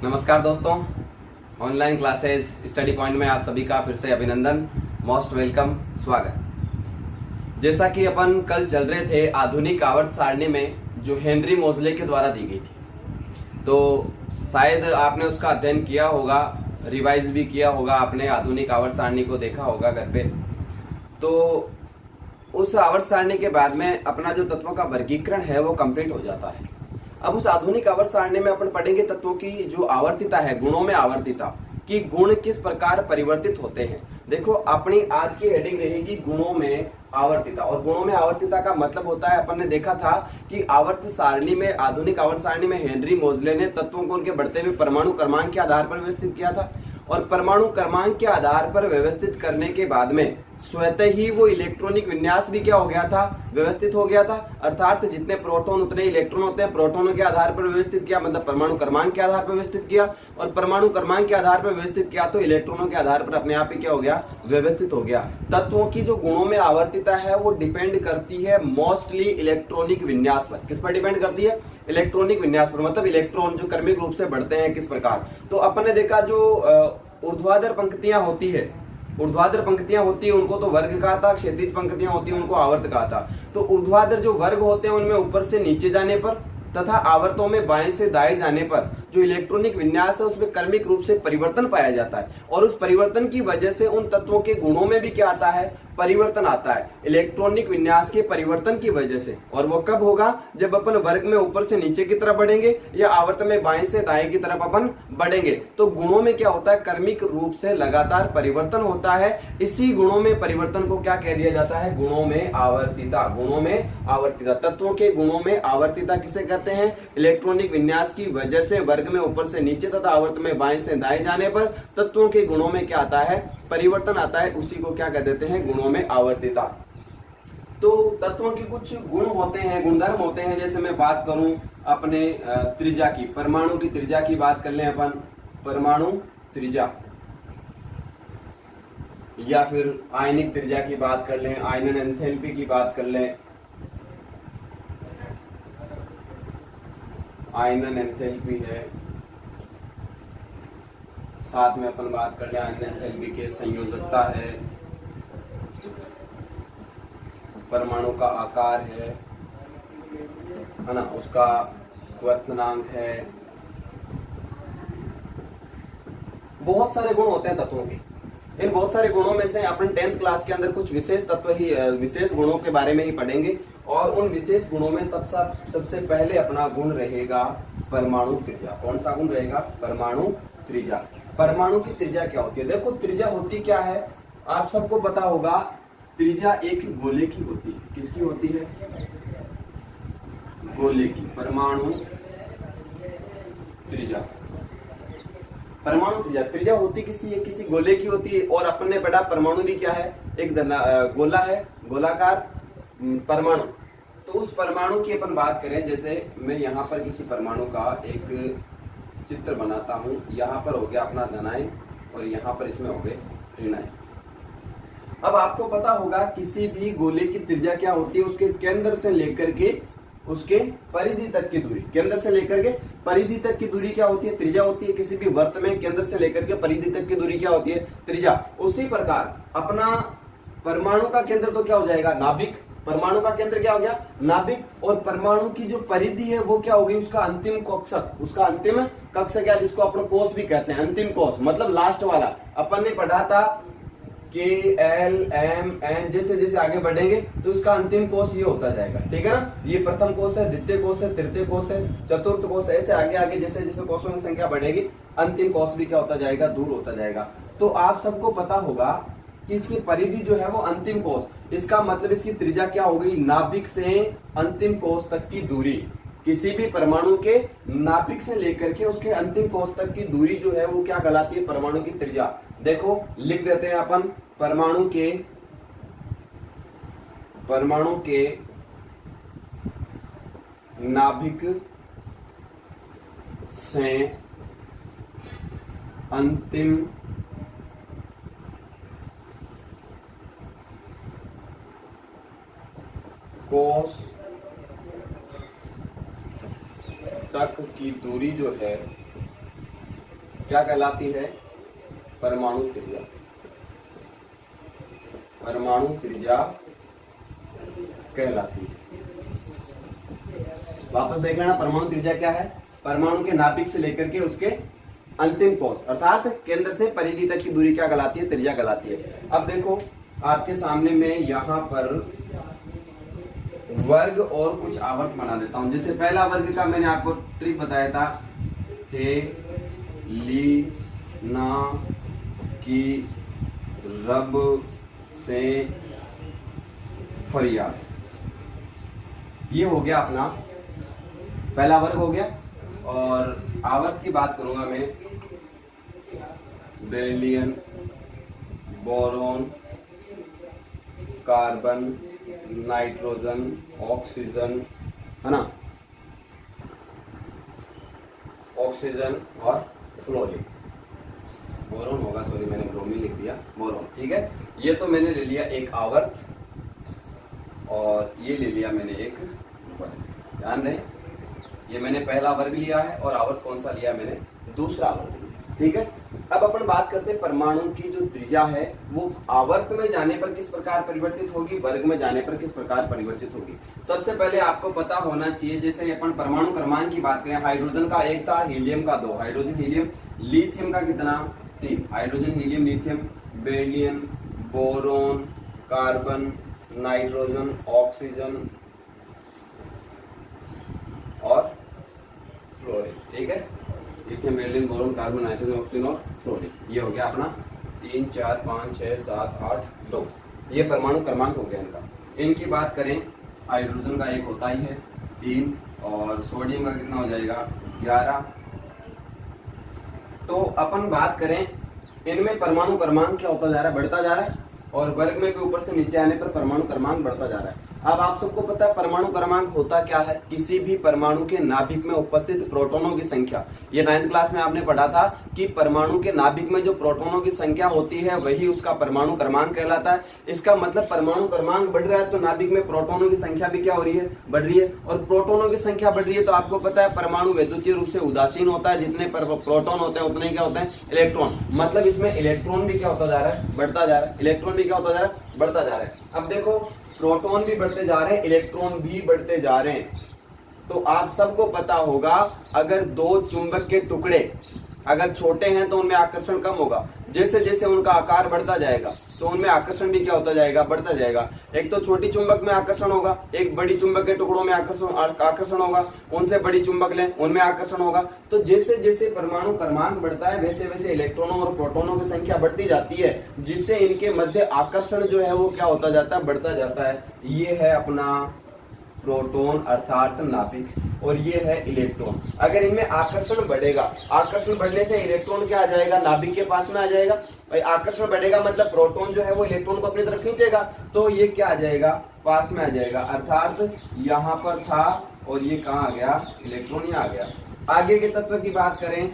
नमस्कार दोस्तों, online classes study point में आप सभी का फिर से अभिनंदन, मोस्ट वेलकम, स्वागत। जैसा कि अपन कल चल रहे थे आधुनिक आवर्त सारणी में जो हेनरी मोजले के द्वारा दी गई थी, तो शायद आपने उसका अध्ययन किया होगा, रिवाइज भी किया होगा, आपने आधुनिक आवर्त सारणी को देखा होगा घर पे। तो उस आवर्त सारणी के बाद में अपना जो तत्वों का वर्गीकरण है वो कंप्लीट हो जाता है। अब उस आधुनिक आवर्त सारणी में अपन पढ़ेंगे तत्वों की जो आवर्तिता है, गुणों में आवर्तिता कि गुण किस प्रकार परिवर्तित होते हैं। देखो, अपनी आज की हेडिंग रहेगी गुणों में आवर्तिता। और गुणों में आवर्तिता का मतलब होता है, अपन ने देखा था कि आवर्त सारणी में, आधुनिक आवर्त सारणी में हेनरी मोजले ने तत्वों को उनके बढ़ते हुए परमाणु क्रमांक के आधार पर व्यवस्थित किया था। और परमाणु क्रमांक के आधार पर व्यवस्थित करने के बाद में स्वतः ही वो इलेक्ट्रॉनिक विन्यास भी क्या हो गया था, व्यवस्थित हो गया था। अर्थात जितने प्रोटॉन उतने इलेक्ट्रॉन होते हैं, प्रोटॉनों के आधार पर व्यवस्थित किया, मतलब परमाणु क्रमांक के आधार पर व्यवस्थित किया। और परमाणु क्रमांक के आधार पर व्यवस्थित किया तो इलेक्ट्रॉनों के आधार पर अपने आप ही क्या हो गया, व्यवस्थित हो गया। तत्वों की जो गुणों में आवर्तिता है वो डिपेंड करती है मोस्टली इलेक्ट्रॉनिक विन्यास पर। किस पर डिपेंड करती है? इलेक्ट्रॉनिक विन्यास पर, मतलब इलेक्ट्रॉन जो क्रमिक रूप से बढ़ते हैं किस प्रकार। तो अपन ने देखा जो ऊर्ध्वाधर पंक्तियां होती है, ऊर्ध्वाधर पंक्तियां होती है उनको तो वर्ग कहा था, क्षैतिज पंक्तियां होती है उनको आवर्त कहा था। तो ऊर्ध्वाधर जो वर्ग होते हैं उनमें ऊपर से नीचे जाने पर तथा आवर्तों में बाएं से दाएं जाने पर जो इलेक्ट्रॉनिक विन्यास है उसमें क्रमिक रूप से परिवर्तन पाया जाता है। और उस परिवर्तन की वजह से उन तत्वों के गुणों में भी क्या आता है, परिवर्तन आता है, इलेक्ट्रॉनिक विन्यास के परिवर्तन की वजह से। और वो कब होगा? जब अपन वर्ग में ऊपर से नीचे की तरफ बढ़ेंगे या आवर्त में बाएं से दाएं की तरफ अपन बढ़ेंगे। तो गुणों में क्या होता है, क्रमिक रूप से लगातार परिवर्तन होता है। इसी गुणों में परिवर्तन को क्या कह दिया जाता है? गुणों में आवर्तिता। गुणों में आवर्तिता, तत्वों के गुणों में आवर्तिता किसे कहते हैं? इलेक्ट्रॉनिक विन्यास की वजह से वर्ग में ऊपर से नीचे तथा आवर्त में बाएं से दाएं जाने पर तत्वों के गुणों में क्या आता है, परिवर्तन आता है। उसी को क्या कह देते हैं? गुणों में आवर्तिता। तो तत्वों के कुछ गुण होते हैं, गुणधर्म होते हैं। जैसे मैं बात करूं अपने त्रिज्या की, परमाणु की त्रिज्या की बात कर लें अपन, परमाणु त्रिज्या, या फिर आयनिक त्रिज्या की बात कर लें, आयनन एंथैल्पी की बात कर लें, आयनन एंथैल्पी है, साथ में अपन बात कर लें आयनन एंथैल्पी के संयोजकता है, परमाणु का आकार है ना, उसका क्वथनांक है। बहुत सारे गुण होते हैं तत्वों के। इन बहुत सारे गुणों में से अपन 10th क्लास के अंदर कुछ विशेष तत्व ही, विशेष गुणों के बारे में ही पढ़ेंगे। और उन विशेष गुणों में सबसे पहले अपना गुण रहेगा परमाणु त्रिज्या। कौन सा गुण रहेगा? परमाणु त्रिज्या। परमाणु की त्रिज्या क्या होती है? देखो, त्रिज्या होती क्या है, आप सबको पता होगा। त्रिज्या एक गोले की होती है। किसकी होती है? गोले की। परमाणु त्रिज्या, परमाणु त्रिज्या, त्रिज्या होती किसी गोले की होती है। और अपन ने पढ़ा परमाणु भी क्या है, एक गोला है, गोलाकार परमाणु। तो उस परमाणु की अपन बात करें, जैसे मैं यहाँ पर किसी परमाणु का एक चित्र बनाता हूं। यहाँ पर हो गया अपना धनायन और यहाँ पर इसमें हो गए ऋणायन। अब आपको पता होगा किसी भी गोले की त्रिज्या क्या होती है, उसके केंद्र से लेकर के उसके परिधि तक की दूरी, केंद्र से लेकर के परिधि तक की दूरी क्या होती है? त्रिज्या होती है। किसी भी वृत्त में केंद्र से लेकर के परिधि तक की दूरी क्या होती है? त्रिज्या। उसी प्रकार अपना परमाणु का केंद्र तो क्या हो जाएगा? नाभिक। परमाणु का केंद्र क्या हो गया? नाभिक। और परमाणु की जो परिधि है वो क्या होगी? उसका अंतिम कक्षक। उसका अंतिम कक्षक क्या, जिसको अपन कोष भी कहते हैं, अंतिम कोष, मतलब लास्ट वाला। अपन ने पढ़ा था के एल एम एन, जैसे जैसे आगे बढ़ेंगे तो इसका अंतिम कोष ये होता जाएगा। ठीक है ना? ये प्रथम कोष है, द्वितीय कोष है, तृतीय कोष है, चतुर्थ कोष है। ऐसे आगे आगे जैसे जैसे कोषों की संख्या बढ़ेगी अंतिम कोष भी क्या होता जाएगा? दूर होता जाएगा। तो आप सबको पता होगा कि इसकी परिधि जो है वो अंतिम कोष, इसका मतलब इसकी त्रिज्या क्या हो गई? नाभिक से अंतिम कोष तक की दूरी। किसी भी परमाणु के नाभिक से लेकर के उसके अंतिम कोष तक की दूरी जो है वो क्या कहलाती है? परमाणु की त्रिज्या। देखो, लिख देते हैं अपन, परमाणु के नाभिक से अंतिम कोष तक की दूरी जो है क्या कहलाती है? परमाणु त्रिज्या। परमाणु त्रिज्या कहलाती है। वापस देख लेना, परमाणु त्रिज्या क्या है? परमाणु के नाभिक से लेकर के उसके अंतिम कोश अर्थात केंद्र से परिधि तक की दूरी क्या कहलाती है? त्रिज्या कहलाती है। अब देखो आपके सामने में यहाँ पर वर्ग और कुछ आवर्त बना देता हूं। जैसे पहला वर्ग का मैंने आपको ट्रिक बताया था, हे ली ना की रब से फरियाद, ये हो गया अपना पहला वर्ग हो गया। और आवर्त की बात करूंगा मैं, beryllium, boron, carbon, nitrogen, oxygen, है ना, ऑक्सीजन और फ्लोरीन। बोरॉन होगा, सॉरी मैंने ब्रोमीन लिख दिया, बोरॉन, ठीक है। ये तो मैंने ले लिया एक आवर्त और ये ले लिया मैंने एक वर्ग। ध्यान रहे, ये मैंने पहला वर्ग लिया है और आवर्त कौन सा लिया मैंने? दूसरा आवर्त लिया, ठीक है। अब अपन बात करते हैं परमाणु की जो त्रिज्या है वो आवर्त में जाने पर किस प्रकार परिवर्तित होगी, वर्ग में जाने पर किस प्रकार परिवर्तित होगी। सबसे पहले आपको पता होना चाहिए, जैसे अपन परमाणु क्रमांक की बात करें, हाइड्रोजन का 1 था, हीलियम का 2, हाइड्रोजन हीलियम, लिथियम का कितना? 3, hydrogen helium lithium, beryllium, boron, carbon, nitrogen, oxygen और फ्लोरीन, ठीक है। Lithium, beryllium, boron, carbon, nitrogen, oxygen और फ्लोरीन, ये हो गया अपना 3, 4, 5, 6, 7, 8, 2। ये परमाणु क्रमांक हो गया इनका। इनकी बात करें, हाइड्रोजन का 1 होता ही है 3 और सोडियम का कितना हो जाएगा? 11। तो अपन बात करें इनमें परमाणु क्रमांक क्या होता जा रहा है? बढ़ता जा रहा है। और वर्ग में भी ऊपर से नीचे आने पर परमाणु क्रमांक बढ़ता जा रहा है। अब आप सबको पता है परमाणु क्रमांक होता क्या है? किसी भी परमाणु के नाभिक में उपस्थित प्रोटॉनों की संख्या। ये 9th क्लास में आपने पढ़ा था कि परमाणु के नाभिक में जो प्रोटॉनों की संख्या होती है वही उसका परमाणु क्रमांक कहलाता है। इसका मतलब परमाणु क्रमांक बढ़ रहा है तो नाभिक में प्रोटॉनों की संख्या भी क्या हो रही है? बढ़ रही है। और प्रोटॉनों की संख्या बढ़ रही है तो आपको पता है परमाणु वैद्युतीय रूप से उदासीन होता है, जितने प्रोटॉन होते हैं उतने क्या होते हैं? इलेक्ट्रॉन। मतलब इसमें इलेक्ट्रॉन भी क्या होता जा रहा है? बढ़ता जा रहा है। इलेक्ट्रॉन भी क्या होता जा रहा है? बढ़ता जा रहा है। अब देखो प्रोटॉन भी बढ़ते जा रहे हैं, इलेक्ट्रॉन भी बढ़ते जा रहे हैं। तो आप सबको पता होगा अगर दो चुंबक के टुकड़े अगर छोटे हैं तो उनमें आकर्षण कम होगा। जैसे जैसे उनका आकार बढ़ता जाएगा तो उनमें आकर्षण भी क्या होता जाएगा? बढ़ता जाएगा। एक तो छोटी चुंबक में आकर्षण होगा, एक बड़ी चुंबक के टुकड़ों में आकर्षण होगा, उनसे बड़ी चुंबक लें उनमें आकर्षण होगा। तो जैसे जैसे परमाणु क्रमांक बढ़ता है वैसे वैसे इलेक्ट्रॉनों और प्रोटॉनों की संख्या बढ़ती जाती है, जिससे इनके मध्य आकर्षण जो है वो क्या होता जाता है? बढ़ता जाता है। ये है अपना प्रोटॉन अर्थात नाभिक और ये है इलेक्ट्रॉन। अगर इनमें आकर्षण बढ़ेगा, आकर्षण बढ़ने से इलेक्ट्रॉन क्या आ जाएगा? नाभिक के पास में आ जाएगा। भाई आकर्षण बढ़ेगा मतलब प्रोटॉन जो है वो इलेक्ट्रॉन को अपनी तरफ खींचेगा, तो ये क्या आ जाएगा? पास में आ जाएगा। अर्थात यहाँ पर था और ये कहाँ आ गया? इलेक्ट्रॉन यहाँ आ गया। आगे के तत्व की बात करें,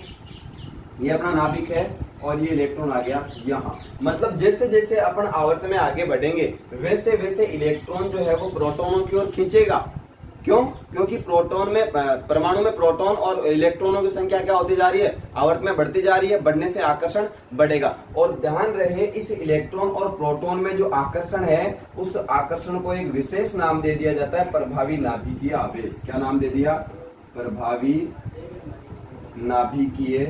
ये अपना नाभिक है और ये इलेक्ट्रॉन आ गया यहाँ। मतलब जैसे जैसे अपन आवर्त में आगे बढ़ेंगे वैसे वैसे इलेक्ट्रॉन जो है वो प्रोटॉनों की ओर खींचेगा। क्यों? क्योंकि प्रोटॉन में परमाणु में प्रोटॉन और इलेक्ट्रॉनों की संख्या क्या होती जा रही है? आवर्त में बढ़ती जा रही है। बढ़ने से आकर्षण बढ़ेगा। और ध्यान रहे इस इलेक्ट्रॉन और प्रोटॉन में जो आकर्षण है उस आकर्षण को एक विशेष नाम दे दिया जाता है, प्रभावी नाभिकीय आवेश। क्या नाम दे दिया? प्रभावी नाभिकीय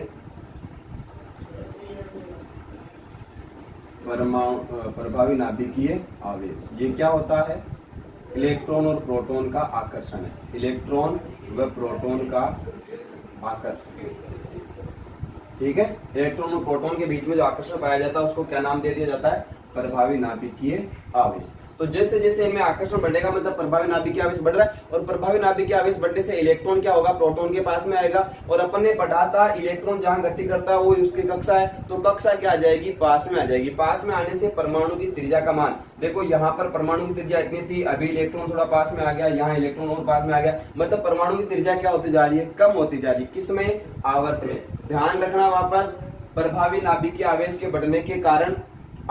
प्रभावी नाभिकीय आवेश। ये क्या होता है? इलेक्ट्रॉन और प्रोटॉन का आकर्षण है। इलेक्ट्रॉन व प्रोटॉन का आकर्षण, ठीक है। इलेक्ट्रॉन और प्रोटॉन के बीच में जो आकर्षण पाया जाता है उसको क्या नाम दे दिया जाता है? प्रभावी नाभिकीय आवेश। तो जैसे जैसे इनमें आकर्षण बढ़ेगा मतलब प्रभावी नाभिकीय आवेश बढ़ रहा है और प्रभावी नाभिकीय आवेश बढ़ने से इलेक्ट्रॉन क्या होगा? प्रोटॉन के पास में आएगा। और अपन ने पढ़ा था इलेक्ट्रॉन जहां गति करता है वो उसकी कक्षा है, तो कक्षा क्या आ जाएगी? पास में आ जाएगी। पास में आने से परमाणु की त्रिज्या का मान, देखो यहाँ पर परमाणु की त्रिज्या इतनी थी, अभी इलेक्ट्रॉन थोड़ा पास में आ गया, यहाँ इलेक्ट्रॉन और पास में आ गया। मतलब परमाणु की त्रिज्या क्या होती जा रही है? कम होती जा रही है। किसमें? आवर्त में। ध्यान रखना वापस, प्रभावी नाभिकीय आवेश के बढ़ने के कारण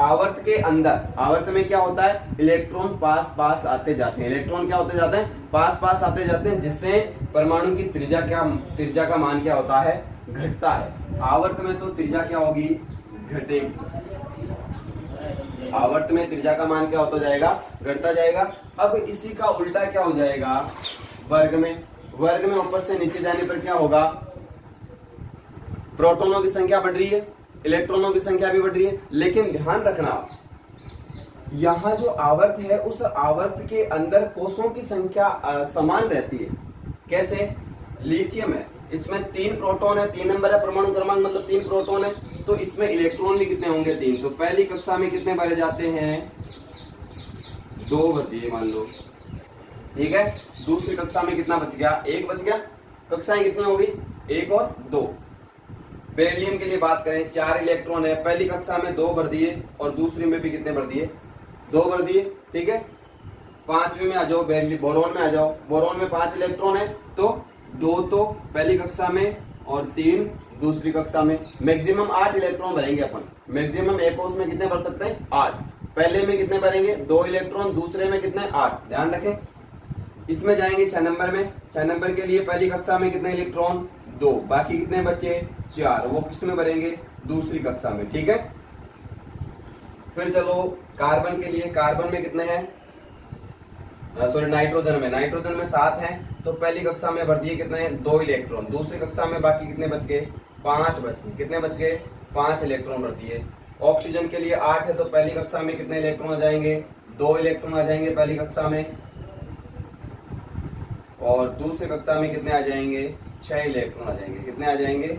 आवर्त के अंदर, आवर्त में क्या होता है? इलेक्ट्रॉन पास पास आते जाते हैं। इलेक्ट्रॉन क्या होते जाते हैं? पास पास आते जाते हैं, जिससे परमाणु की त्रिज्या का मान क्या होता है? घटता है। आवर्त में तो त्रिज्या क्या होगी, घटेगी। आवर्त में त्रिज्या का मान क्या होता जाएगा, घटता जाएगा। अब इसी का उल्टा क्या हो जाएगा, वर्ग में। वर्ग में ऊपर से नीचे जाने पर क्या होगा, प्रोटॉनों की संख्या बढ़ रही है, इलेक्ट्रॉनों की संख्या भी बढ़ रही है। लेकिन ध्यान रखना, यहाँ जो आवर्त है उस आवर्त के अंदर कोषों की संख्या समान रहती है। कैसे, लिथियम है, इसमें 3 प्रोटॉन है, 3 नंबर है परमाणु क्रमांक, मतलब 3 प्रोटॉन है, तो इसमें इलेक्ट्रॉन भी कितने होंगे, 3। तो पहली कक्षा में कितने भरे जाते हैं, 2 भर दिए मान लो, ठीक है। दूसरी कक्षा में कितना बच गया, 1 बच गया। कक्षाएं कितनी हो गई, 1 और 2। बेरिलियम के लिए बात करें, 4 इलेक्ट्रॉन है, पहली कक्षा में 2 भर दिए और दूसरी में भी कितने भर दिए, 2 भर दिए, ठीक है। 5वीं में आ जाओ, बोरोन में आ जाओ, बोरोन में 5 इलेक्ट्रॉन है, तो 2 तो पहली कक्षा में और 3 दूसरी कक्षा में। मैक्सिमम 8 इलेक्ट्रॉन भरेंगे अपन। मैक्सिमम एक कोष में कितने भर सकते हैं, 8। पहले में कितने भरेंगे, 2 इलेक्ट्रॉन, दूसरे में कितने, 8। ध्यान रखें। इसमें जाएंगे 6 नंबर में। 6 नंबर के लिए पहली कक्षा में कितने इलेक्ट्रॉन, 2, बाकी कितने बचे, 4। वो किसमें भरेंगे, दूसरी कक्षा में, ठीक है। फिर चलो कार्बन के लिए, कार्बन में कितने हैं, सॉरी नाइट्रोजन में, नाइट्रोजन में 7 हैं, तो पहली कक्षा में भर दिए कितने, 2 इलेक्ट्रॉन, दूसरी कक्षा में बाकी कितने बच गए, 5 बच गए। कितने बच गए, 5 इलेक्ट्रॉन भर दिए। ऑक्सीजन के लिए 8 है, तो पहली कक्षा में कितने इलेक्ट्रॉन आ जाएंगे, 2 इलेक्ट्रॉन आ जाएंगे पहली कक्षा में, और दूसरी कक्षा में कितने आ जाएंगे, 6 इलेक्ट्रॉन आ जाएंगे। कितने आ जाएंगे,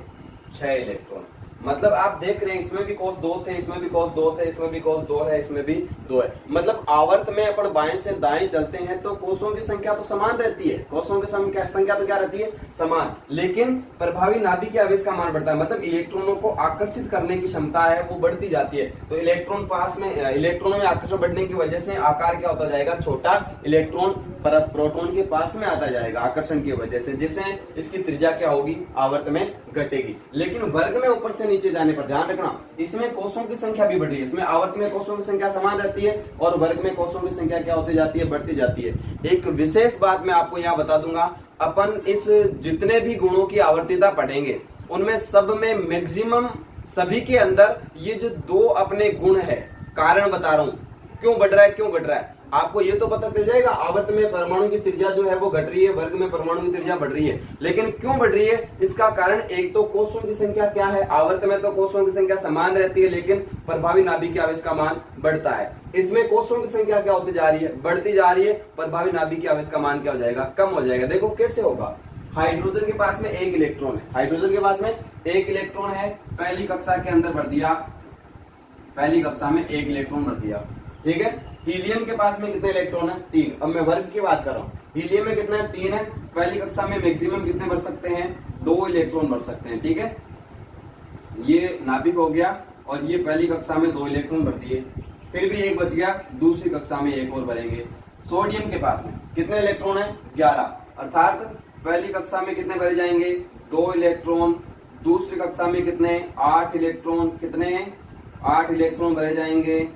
6 इलेक्ट्रॉन। मतलब आप देख रहे हैं इसमें भी कोष 2 थे, इसमें भी कोष 2 थे, इसमें भी कोष 2 है, इसमें भी 2 है। मतलब आवर्त में अपन बाएं से दाएं चलते हैं तो कोषों की संख्या तो समान रहती है, कोषों की संख्या तो क्या रहती है, समान। लेकिन प्रभावी नाभिक के आवेश का मान बढ़ता है, मतलब इलेक्ट्रॉनों को आकर्षित करने की क्षमता है वो बढ़ती जाती है। तो इलेक्ट्रॉनों में आकर्षण बढ़ने की वजह से आकार क्या होता जाएगा, छोटा। इलेक्ट्रॉन प्रोटॉन के पास में आता जाएगा आकर्षण की वजह से, जिससे इसकी त्रिज्या क्या होगी, आवर्त में घटेगी। लेकिन वर्ग में ऊपर से नीचे जाने पर ध्यान रखना, इसमें कोषों की संख्या भी बढ़ रही है। इसमें आवर्त में कोषों की संख्या समान रहती है और वर्ग में कोषों की संख्या क्या होती जाती है, बढ़ती जाती है। एक विशेष बात मैं आपको यहाँ बता दूंगा, अपन इस जितने भी गुणों की आवर्तीयता पढ़ेंगे उनमें सब में मैक्सिमम सभी के अंदर ये जो 2 अपने गुण है, कारण बता रहा हूं क्यों बढ़ रहा है, क्यों घट रहा है, आपको ये तो पता चल जाएगा। आवर्त में परमाणु की त्रिज्या जो है वो घट रही है, वर्ग में परमाणु की त्रिज्या बढ़ रही है। लेकिन क्यों बढ़ रही है, इसका कारण एक तो कोषों की संख्या क्या है, आवर्त में तो कोषों की संख्या समान रहती है, लेकिन प्रभावी नाभिकीय आवेश का मान बढ़ता है। इसमें कोषों की संख्या क्या होती जा रही है, बढ़ती जा रही है, प्रभावी नाभिकीय आवेश का मान क्या हो जाएगा, कम हो जाएगा। देखो कैसे होगा, हाइड्रोजन के पास में 1 इलेक्ट्रॉन है, हाइड्रोजन के पास में 1 इलेक्ट्रॉन है, पहली कक्षा के अंदर भर दिया, पहली कक्षा में 1 इलेक्ट्रॉन भर दिया, ठीक है। हीलियम के पास में कितने इलेक्ट्रॉन है, 3। अब मैं वर्ग की बात कर रहा हूँ, हीलियम में कितना है, 3 है। पहली कक्षा में मैक्सिमम कितने भर सकते हैं, 2 इलेक्ट्रॉन भर सकते हैं, ठीक है। ये नाभिक हो गया और ये पहली कक्षा में 2 इलेक्ट्रॉन भर दिए, फिर भी 1 बच गया, दूसरी कक्षा में 1 और भरेंगे। सोडियम के पास में कितने इलेक्ट्रॉन है, 11, अर्थात पहली कक्षा में कितने भरे जाएंगे, 2 इलेक्ट्रॉन, दूसरी कक्षा में कितने, 8 इलेक्ट्रॉन, कितने हैं, 8 इलेक्ट्रॉन भरे जाएंगे।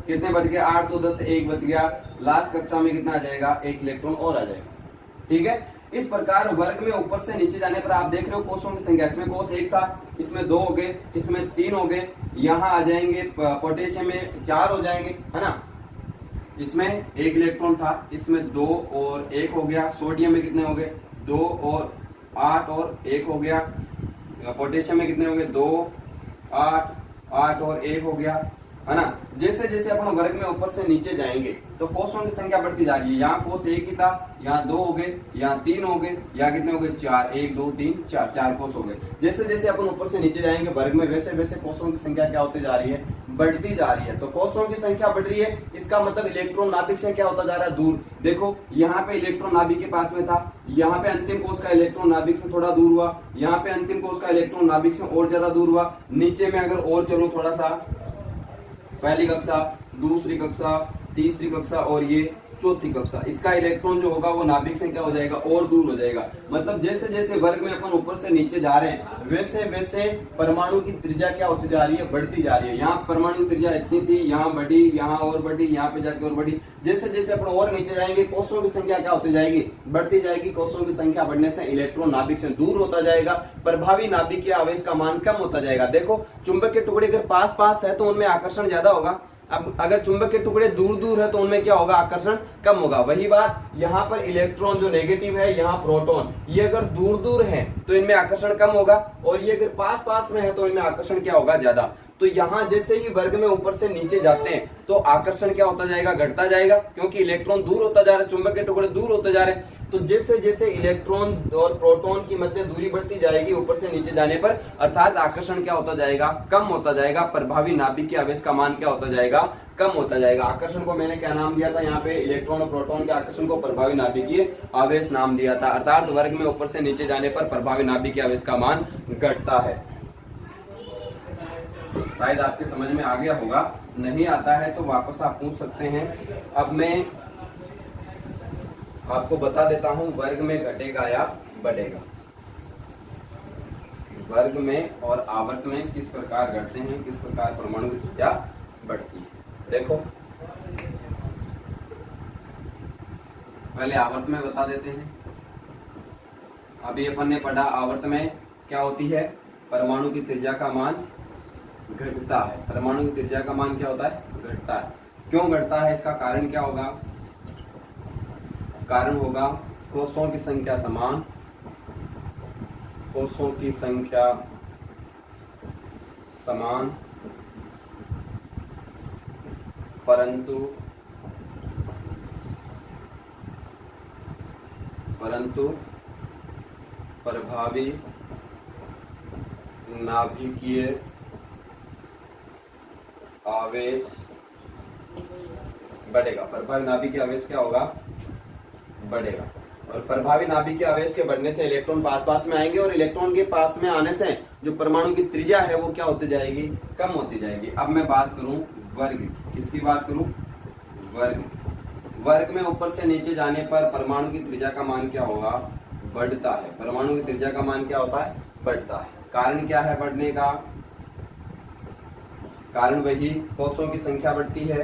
कितने बच गए, 8 तो 10, 1 बच गया। लास्ट कक्षा में कितना आ जाएगा, 1 इलेक्ट्रॉन और आ जाएगा, ठीक है। इस प्रकार वर्ग में ऊपर से नीचे जाने पर आप देख रहे हो कोषों की संख्या, इसमें कोष 1 था, इसमें 2 हो गए, इसमें 3 हो गए, यहाँ आ जाएंगे पोटेशियम में 4 हो जाएंगे, है ना। इसमें 1 इलेक्ट्रॉन था, इसमें 2 और 1 हो गया। सोडियम में कितने हो गए, 2 और 8 और 1 हो गया। पोटेशियम में कितने हो गए, 2, 8, 8 और 1 हो गया, है ना। जैसे जैसे अपन वर्ग में ऊपर से नीचे जाएंगे तो कोषों की संख्या बढ़ती जा रही है। यहाँ कोष 1 ही था, यहाँ 2 हो गए, यहाँ 3 हो गए, यहाँ कितने हो गए, 4, 1 2 3 4, 4 कोष हो गए। जैसे जैसे अपन ऊपर से नीचे जाएंगे वर्ग में, वैसे वैसे कोषों की संख्या क्या होती जा रही है, बढ़ती जा रही है। तो कोषों की संख्या बढ़ रही है, इसका मतलब इलेक्ट्रॉन नाभिक से क्या होता जा रहा है, दूर। देखो यहाँ पे इलेक्ट्रॉन नाभिक के पास में था, यहाँ पे अंतिम कोष का इलेक्ट्रॉन नाभिक से थोड़ा दूर हुआ, यहाँ पे अंतिम कोष का इलेक्ट्रॉन नाभिक से और ज्यादा दूर हुआ। नीचे में अगर और चलो थोड़ा सा, पहली कक्षा, दूसरी कक्षा, तीसरी कक्षा और ये चौथी कक्षा, इसका इलेक्ट्रॉन जो होगा वो नाभिक से क्या हो जाएगा और दूर हो जाएगा। मतलब जैसे जैसे वर्ग में अपन ऊपर से नीचे जा रहे हैं वैसे वैसे परमाणु की त्रिज्या क्या होती जा रही है, बढ़ती जा रही है। यहाँ परमाणु की त्रिज्या इतनी थी, यहाँ बढ़ी, यहाँ और बढ़ी, यहाँ पे जाके और बढ़ी। जैसे जैसे अपन और नीचे जाएंगे कोषों की संख्या क्या होती जाएगी, बढ़ती जाएगी। कोषों की संख्या बढ़ने से इलेक्ट्रॉन नाभिक से दूर होता जाएगा, प्रभावी नाभिकीय आवेश का मान कम होता जाएगा। देखो चुंबक के टुकड़े अगर पास पास है तो उनमें आकर्षण ज्यादा होगा, अब अगर चुंबक के टुकड़े दूर दूर है तो उनमें क्या होगा, आकर्षण कम होगा। वही बात यहाँ पर इलेक्ट्रॉन जो नेगेटिव है, यहाँ प्रोटॉन, ये अगर दूर दूर है तो इनमें आकर्षण कम होगा, और ये अगर पास पास में है तो इनमें आकर्षण क्या होगा, ज्यादा। तो यहाँ जैसे ही वर्ग में ऊपर से नीचे जाते हैं तो आकर्षण क्या होता जाएगा, घटता जाएगा, क्योंकि इलेक्ट्रॉन दूर होता जा रहा है, चुंबक के टुकड़े दूर होते जा रहे हैं। तो जैसे जैसे इलेक्ट्रॉन और प्रोटॉन की मध्य दूरी बढ़ती जाएगी ऊपर से नीचे जाने पर, अर्थात आकर्षण क्या होता जाएगा, कम होता जाएगा। प्रभावी नाभिकीय आवेश का मान क्या होता जाएगा, कम होता जाएगा। आकर्षण को मैंने क्या नाम दिया था, यहाँ पे इलेक्ट्रॉन और प्रोटॉन के आकर्षण को प्रभावी नाभिकीय आवेश नाम दिया था। अर्थात वर्ग में ऊपर से नीचे जाने पर प्रभावी नाभिकीय आवेश का मान घटता है। शायद आपके समझ में आ गया होगा, नहीं आता है तो वापस आप पूछ सकते हैं। अब मैं आपको बता देता हूं वर्ग में घटेगा या बढ़ेगा, वर्ग में और आवर्त में किस प्रकार घटते हैं, किस प्रकार परमाणु की संख्या बढ़ती है। देखो पहले आवर्त में बता देते हैं। अभी अपन ने पढ़ा आवर्त में क्या होती है, परमाणु की त्रिज्या का मान घटता है। परमाणु की त्रिज्या का मान क्या होता है, घटता है। क्यों घटता है, इसका कारण क्या होगा, कारण होगा कोषों की संख्या समान, कोषों की संख्या समान, परंतु प्रभावी नाभिकीय आवेश बढ़ेगा। प्रभावी नाभिकीय आवेश क्या होगा, बढ़ेगा। और प्रभावी नाभिकीय आवेश के बढ़ने से इलेक्ट्रॉन पास पास में आएंगे, और इलेक्ट्रॉन के पास में आने से जो परमाणु की त्रिज्या है वो क्या होती जाएगी, कम होती जाएगी। अब मैं बात करूं वर्ग की, किसकी बात करूं, वर्ग। वर्ग में ऊपर से नीचे जाने पर परमाणु की त्रिज्या का मान क्या होगा, बढ़ता है। परमाणु की त्रिज्या का मान क्या होता है, बढ़ता है। कारण क्या है बढ़ने का, कारण वही कोषों की संख्या बढ़ती है,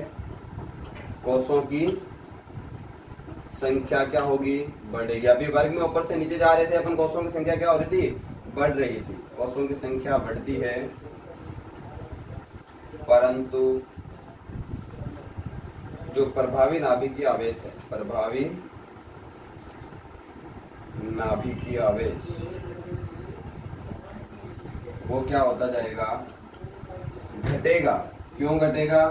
कोषों की संख्या क्या होगी, बढ़ेगी। अभी वर्ग में ऊपर से नीचे जा रहे थे अपन, कोषों की संख्या क्या हो रही थी, बढ़ रही थी। कोषों की संख्या बढ़ती है, परंतु जो प्रभावी नाभिकीय आवेश है, प्रभावी नाभिकीय आवेश वो क्या होता जाएगा, घटेगा। क्यों घटेगा,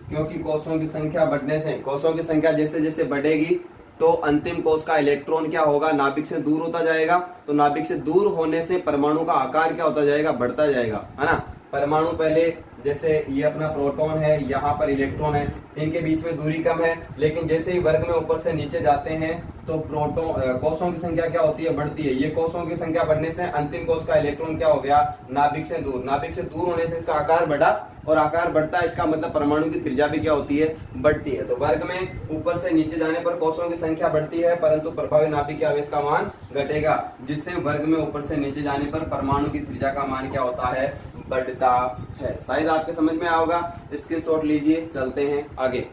क्योंकि कोषों की संख्या बढ़ने से, कोषों की संख्या जैसे जैसे बढ़ेगी तो अंतिम कोष का इलेक्ट्रॉन क्या होगा, नाभिक से दूर होता जाएगा। तो नाभिक से दूर होने से परमाणु का आकार क्या होता जाएगा, बढ़ता जाएगा, है ना। परमाणु पहले जैसे ये अपना प्रोटॉन है, यहाँ पर इलेक्ट्रॉन है, इनके बीच में दूरी कम है, लेकिन जैसे ही वर्ग में ऊपर से नीचे जाते हैं तो प्रोटॉन कोषों की संख्या क्या होती है, बढ़ती है। ये कोषों की संख्या बढ़ने से अंतिम कोष का इलेक्ट्रॉन क्या हो गया, नाभिक से दूर। नाभिक से दूर होने से इसका आकार बढ़ा, और आकार बढ़ता है, इसका मतलब परमाणु की त्रिज्या भी क्या होती है, बढ़ती है। तो वर्ग में ऊपर से नीचे जाने पर कोषों की संख्या बढ़ती है, परंतु प्रभावी नाभिकीय आवेश का मान घटेगा, जिससे वर्ग में ऊपर से नीचे जाने पर परमाणु की त्रिज्या का मान क्या होता है, बढ़ता है। शायद आपके समझ में आया होगा, स्क्रीनशॉट लीजिए, चलते हैं आगे।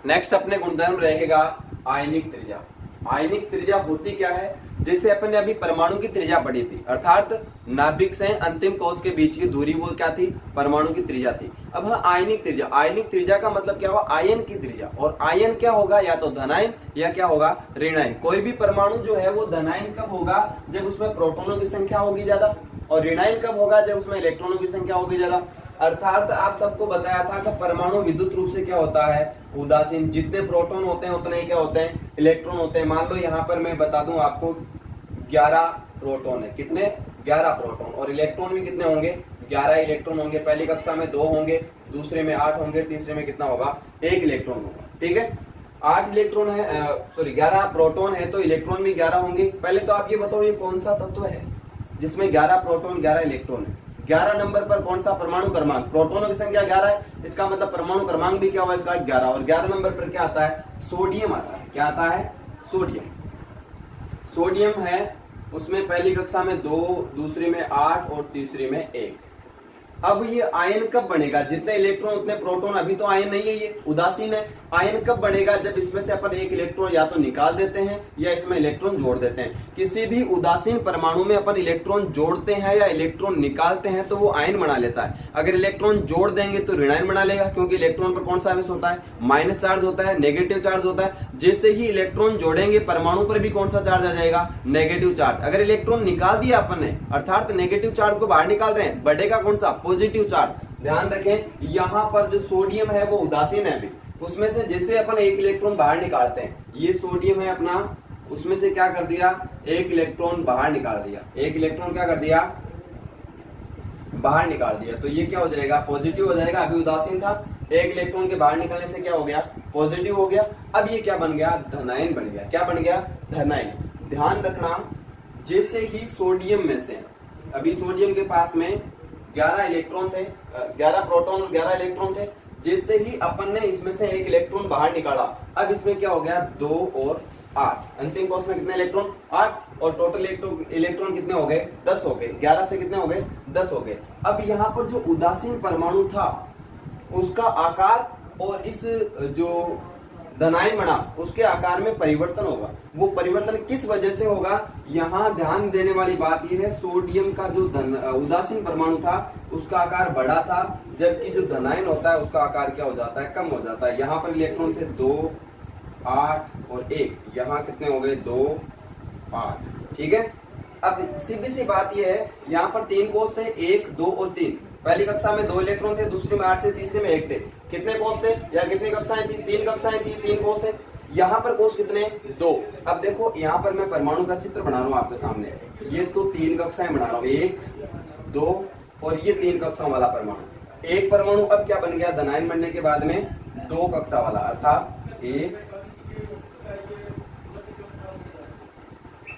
नेक्स्ट अपने गुणधर्म रहेगा आयनिक त्रिज्या। आयनिक त्रिज्या होती क्या है, जैसे अपन ने अभी परमाणु की त्रिज्या पढ़ी थी, अर्थात नाभिक से अंतिम कोष के बीच की दूरी वो क्या थी, परमाणु की त्रिज्या थी। अब आयनिक त्रिज्या, आयनिक त्रिज्या का मतलब क्या हुआ, आयन की त्रिज्या। और आयन क्या होगा, या तो धनायन या क्या होगा, ऋणायन। कोई भी परमाणु जो है वो धनायन कब होगा, जब उसमें प्रोटॉनों की संख्या होगी ज्यादा, और ऋणायन कब होगा, जब उसमें इलेक्ट्रॉनों की संख्या होगी ज्यादा। अर्थात आप सबको बताया था कि परमाणु विद्युत रूप से क्या होता है, उदासीन। जितने प्रोटॉन होते हैं उतने ही क्या होते हैं, इलेक्ट्रॉन होते हैं। मान लो यहाँ पर मैं बता दूं आपको 11 प्रोटॉन है, कितने, 11 प्रोटॉन, और इलेक्ट्रॉन भी कितने होंगे, 11 इलेक्ट्रॉन होंगे। पहली कक्षा में 2 होंगे, दूसरे में 8 होंगे, तीसरे में कितना होगा, 1 इलेक्ट्रॉन होगा, ठीक है। 8 इलेक्ट्रॉन है, सॉरी 11 प्रोटॉन है तो इलेक्ट्रॉन भी 11 होंगे। पहले तो आप ये बताओ ये कौन सा तत्व है जिसमें 11 प्रोटॉन 11 इलेक्ट्रॉन है, 11 नंबर पर कौन सा परमाणु क्रमांक, प्रोटॉनों की संख्या 11 है, इसका मतलब परमाणु क्रमांक भी क्या हुआ इसका 11, और 11 नंबर पर क्या आता है, सोडियम आता है। क्या आता है, सोडियम। सोडियम है उसमें पहली कक्षा में 2, दूसरी में 8 और तीसरी में 1। अब ये आयन कब बनेगा, जितने इलेक्ट्रॉन उतने प्रोटॉन, अभी तो आयन नहीं है, ये उदासीन है। आयन कब बनेगा, जब इसमें से अपन एक इलेक्ट्रॉन या तो निकाल देते हैं या इसमें इलेक्ट्रॉन जोड़ देते हैं। किसी भी उदासीन परमाणु में अपन इलेक्ट्रॉन जोड़ते हैं या इलेक्ट्रॉन निकालते हैं तो वो आयन बना लेता है। अगर इलेक्ट्रॉन जोड़ देंगे तो ऋणायन बना लेगा, क्योंकि इलेक्ट्रॉन पर कौन सा आवेश होता है, माइनस चार्ज होता है, नेगेटिव चार्ज होता है। जैसे ही इलेक्ट्रॉन जोड़ेंगे परमाणु पर भी कौन सा चार्ज आ जाएगा, नेगेटिव चार्ज। अगर इलेक्ट्रॉन निकाल दिया अपन ने, अर्थात नेगेटिव चार्ज को बाहर निकाल रहे हैं, बढ़ेगा कौन सा, पॉजिटिव चार्ज। ध्यान रखें, यहाँ पर जो सोडियम है वो उदासीन है अभी, उसमें से जैसे अपन एक इलेक्ट्रॉन बाहर निकालते हैं, ये सोडियम है अपना, उसमें से क्या कर दिया, एक इलेक्ट्रॉन बाहर निकाल दिया, एक इलेक्ट्रॉन क्या कर दिया, बाहर निकाल दिया, तो ये क्या हो जाएगा, पॉजिटिव हो जाएगा। अभी उदासीन था, एक इलेक्ट्रॉन के बाहर निकलने से क्या हो गया, पॉजिटिव हो गया। अब ये क्या बन गया, धनायन बन गया। क्या बन गया, धनायन। ध्यान रखना, जैसे ही सोडियम में से, अभी सोडियम के पास में 11 इलेक्ट्रॉन थे, 11 प्रोटॉन और 11 इलेक्ट्रॉन थे। जैसे ही अपन ने इसमें से एक इलेक्ट्रॉन बाहर निकाला, अब इसमें क्या हो गया, 2 और 8। अंतिम कोष में कितने इलेक्ट्रॉन, 8, और टोटल इलेक्ट्रॉन कितने हो गए, 10 हो गए। 11 से कितने हो गए, 10 हो गए। अब यहाँ पर जो उदासीन परमाणु था उसका आकार और इस जो धनायन बना उसके आकार में परिवर्तन होगा। वो परिवर्तन किस वजह से होगा, यहाँ ध्यान देने वाली बात यह है, सोडियम का जो उदासीन परमाणु था उसका आकार बड़ा था, जबकि जो धनायन होता है उसका आकार क्या हो जाता है, कम हो जाता है। यहाँ पर इलेक्ट्रॉन थे 2, 8 और 1, यहाँ कितने हो गए, 2, 8। ठीक है। अब सीधी सी बात यह है, यहाँ पर 3 कोष थे, 1, 2 और 3। पहली कक्षा में 2 इलेक्ट्रॉन थे, दूसरे में 8 थे, तीसरे में 1 थे। कितने कोष थे, या कितनी कक्षाएं थी, 3 कक्षाएं थी, 3 कोष थे। यहाँ पर कोष कितने, 2। अब देखो यहाँ पर मैं परमाणु का चित्र बना रहा हूँ आपके सामने, ये तो 3 कक्षाएं बना रहा हूँ, 1, 2 और ये 3 कक्षाओं वाला परमाणु। एक परमाणु अब क्या बन गया, धनायन बनने के बाद में 2 कक्षा वाला, अर्थात 1,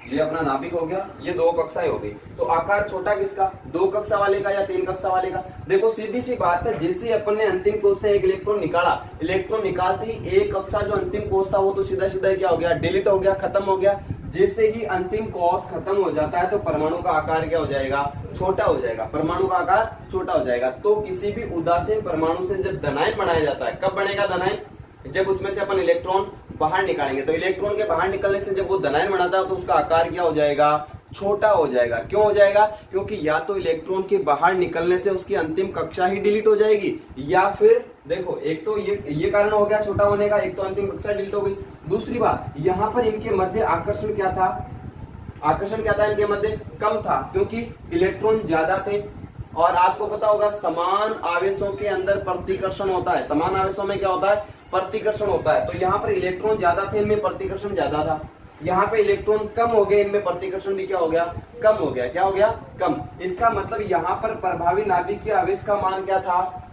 ये अपना नाभिक हो गया, ये 2 कक्षाएं हो गई। तो आकार छोटा किसका, 2 कक्षा वाले का या 3 कक्षा वाले का। देखो सीधी सी बात है, जैसे अपन ने अंतिम कोष से एक इलेक्ट्रॉन निकाला, इलेक्ट्रॉन निकालते ही एक कक्षा जो अंतिम कोष था वो तो सीधा सीधा क्या हो गया, डिलीट हो गया, खत्म हो गया। जैसे ही अंतिम कोष खत्म हो जाता है तो परमाणु का आकार क्या हो जाएगा, छोटा हो जाएगा, परमाणु का आकार छोटा हो जाएगा। तो किसी भी उदासीन परमाणु से जब धनायन बनाया जाता है, कब बनेगा धनायन, जब उसमें से अपन इलेक्ट्रॉन बाहर निकालेंगे। तो इलेक्ट्रॉन के बाहर निकलने से जब वो धनायन बनाता है तो उसका आकार क्या हो जाएगा, छोटा हो जाएगा। क्यों हो जाएगा, क्योंकि या तो इलेक्ट्रॉन के बाहर निकलने से उसकी अंतिम कक्षा ही डिलीट हो जाएगी, या फिर देखो एक तो ये कारण हो गया छोटा होने का, एक तो अंतिम कक्षा डिलीट हो गई। दूसरी बात, यहाँ पर इनके मध्य आकर्षण क्या था, आकर्षण क्या था इनके मध्य, कम था, क्योंकि इलेक्ट्रॉन ज्यादा थे। और आपको पता होगा समान आवेशों के अंदर प्रतिकर्षण होता है, समान आवेशों में क्या होता है, प्रतिकर्षण होता है। तो यहाँ पर इलेक्ट्रॉन ज्यादा थे, इनमें प्रतिकर्षण ज्यादा था। यहाँ पे इलेक्ट्रॉन कम हो गए, इनमें प्रतिकर्षण भी क्या हो गया, कम हो गया। क्या हो गया, कम। इसका मतलब यहाँ पर प्रभावी नाभिक के आवेश का मान क्या था,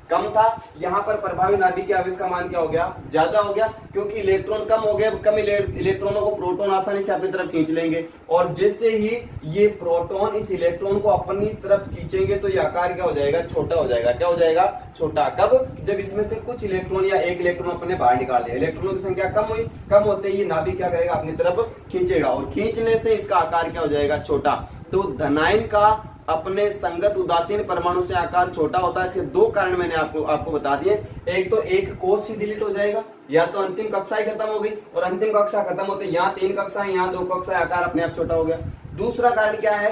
कम था। यहाँ पर प्रभावी नाभिक के आवेश का मान क्या हो गया, ज्यादा हो गया, क्योंकि इलेक्ट्रॉन कम हो गए। कम इलेक्ट्रॉनों को प्रोटॉन आसानी से अपनी तरफ खींच लेंगे, और जैसे ही ये प्रोटॉन इस इलेक्ट्रॉन को अपनी तरफ खींचेंगे तो ये आकार क्या हो जाएगा, छोटा हो जाएगा। क्या हो जाएगा, छोटा। कब, जब इसमें से कुछ इलेक्ट्रॉन या एक इलेक्ट्रॉन अपने बाहर निकाल दिया, इलेक्ट्रॉनों की संख्या कम हुई, कम होते ही ये नाभिक क्या करेगा, अपनी तरफ खींचेगा, और खींचने से इसका आकार क्या हो जाएगा, छोटा। तो धनायन का अपने संगत उदासीन परमाणु से आकार छोटा होता है। इसके 2 कारण मैंने आपको बता दिए। एक तो एक कोष ही डिलीट हो जाएगा, या तो अंतिम कक्षा ही खत्म हो गई, और अंतिम कक्षा खत्म होते यहाँ 3 कक्षाएं, यहाँ 2 कक्षाएं, आकार अपने आप छोटा हो गया। दूसरा कारण क्या है,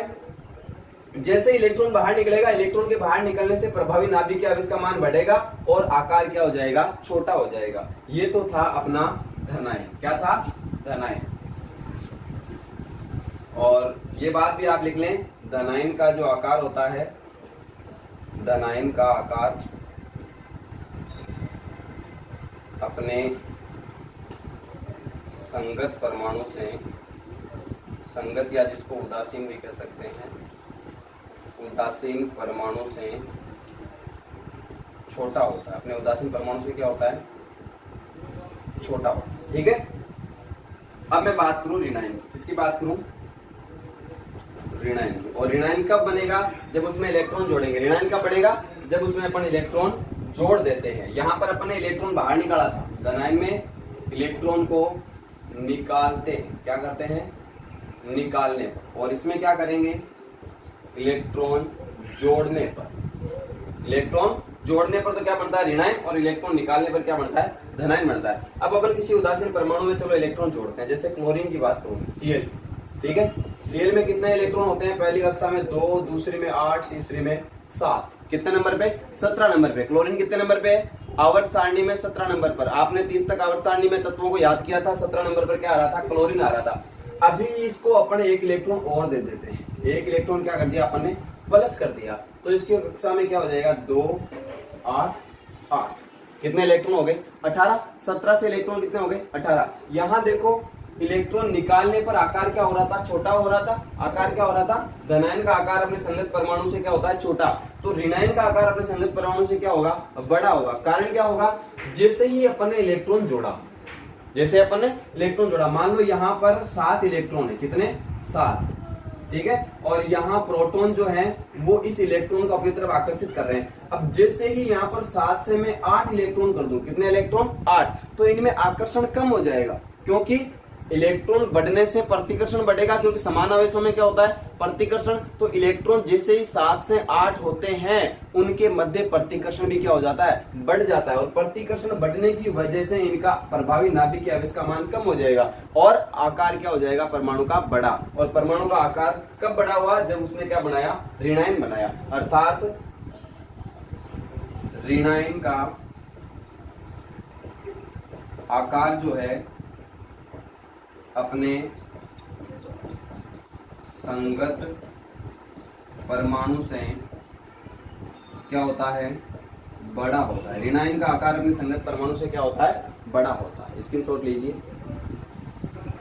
जैसे इलेक्ट्रॉन बाहर निकलेगा, इलेक्ट्रॉन के बाहर निकलने से प्रभावी नाभिक के आवेश का मान बढ़ेगा और आकार क्या हो जाएगा, छोटा हो जाएगा। ये तो था अपना धनायन। क्या था, धनायन। और ये बात भी आप लिख लें, धनायन का जो आकार होता है, धनायन का आकार अपने संगत परमाणु से, संगत या जिसको उदासीन भी कह सकते हैं, उदासीन परमाणु से छोटा होता है। अपने उदासीन परमाणु से क्या होता है, छोटा होता है। ठीक है। अब मैं बात करूं ऋणायन, किसकी बात करूं, ऋणायन में। और ऋणायन कब बनेगा? जब उसमें इलेक्ट्रॉन जोड़ेंगे। ऋणायन कब बढ़ेगा? जब उसमें अपन इलेक्ट्रॉन जोड़ देते हैं। यहाँ पर अपन ने इलेक्ट्रॉन बाहर निकाला था, धनायन में इलेक्ट्रॉन को निकालते हैं, क्या करते हैं? निकालने पर। और इसमें क्या करेंगे? इलेक्ट्रॉन जोड़ने पर। इलेक्ट्रॉन जोड़ने पर तो क्या बनता है? ऋणायन, और इलेक्ट्रॉन निकालने पर क्या बनता है? धनायन बनता है। अब अपन किसी उदासीन परमाणु में चलो इलेक्ट्रॉन जोड़ते हैं, जैसे क्लोरीन की बात करूँ, Cl, ठीक है। Cl में कितने इलेक्ट्रॉन होते हैं? पहली कक्षा में 2, दूसरी में 8, तीसरी में 7। कितने नंबर पे? 17 नंबर पे। क्लोरीन कितने नंबर पे? आवर्त सारणी में 17 नंबर पर। आपने 30 तक आवर्त सारणी में तत्वों को याद किया था, 17 नंबर पर क्या आ रहा था? क्लोरीन आ रहा था। अभी इसको अपन एक इलेक्ट्रॉन और दे देते हैं। एक इलेक्ट्रॉन क्या कर दिया अपन ने? प्लस कर दिया। तो इसकी कक्षा में क्या हो जाएगा? 2, 8, 8। कितने इलेक्ट्रॉन हो गए? 18। 17 से इलेक्ट्रॉन कितने हो गए? 18। यहाँ देखो, इलेक्ट्रॉन निकालने पर आकार क्या हो रहा था? छोटा हो रहा था। आकार क्या हो रहा था? धनायन का आकार अपने संगत परमाणु से क्या होता है? छोटा। तो ऋणायन का आकार अपने संगत परमाणु से क्या होगा? बड़ा होगा। कारण क्या होगा? जैसे ही अपन ने इलेक्ट्रॉन जोड़ा, जैसे अपन ने इलेक्ट्रॉन जोड़ा, मान लो यहाँ पर 7 इलेक्ट्रॉन है। कितने? 7, ठीक है। और यहाँ प्रोटॉन जो है वो इस इलेक्ट्रॉन को अपनी तरफ आकर्षित कर रहे हैं। अब जैसे ही यहाँ पर 7 से मैं 8 इलेक्ट्रॉन कर दूं, कितने इलेक्ट्रॉन? 8, तो इनमें आकर्षण कम हो जाएगा, क्योंकि इलेक्ट्रॉन बढ़ने से प्रतिकर्षण बढ़ेगा, क्योंकि समान आवेशों में क्या होता है? प्रतिकर्षण। तो इलेक्ट्रॉन जैसे ही 7 से 8 होते हैं, उनके मध्य प्रतिकर्षण भी क्या हो जाता है? बढ़ जाता है। और प्रतिकर्षण बढ़ने की वजह से इनका प्रभावी नाभिकीय आवेश का मान कम हो जाएगा और आकार क्या हो जाएगा? परमाणु का बड़ा। और परमाणु का आकार कब बड़ा हुआ? जब उसने क्या बनाया? ऋणायन बनाया। अर्थात ऋणायन का आकार जो है अपने संगत परमाणु से क्या होता है? बड़ा होता है। ऋणायन का आकार अपने संगत परमाणु से क्या होता है? बड़ा होता है। स्क्रीनशॉट लीजिए।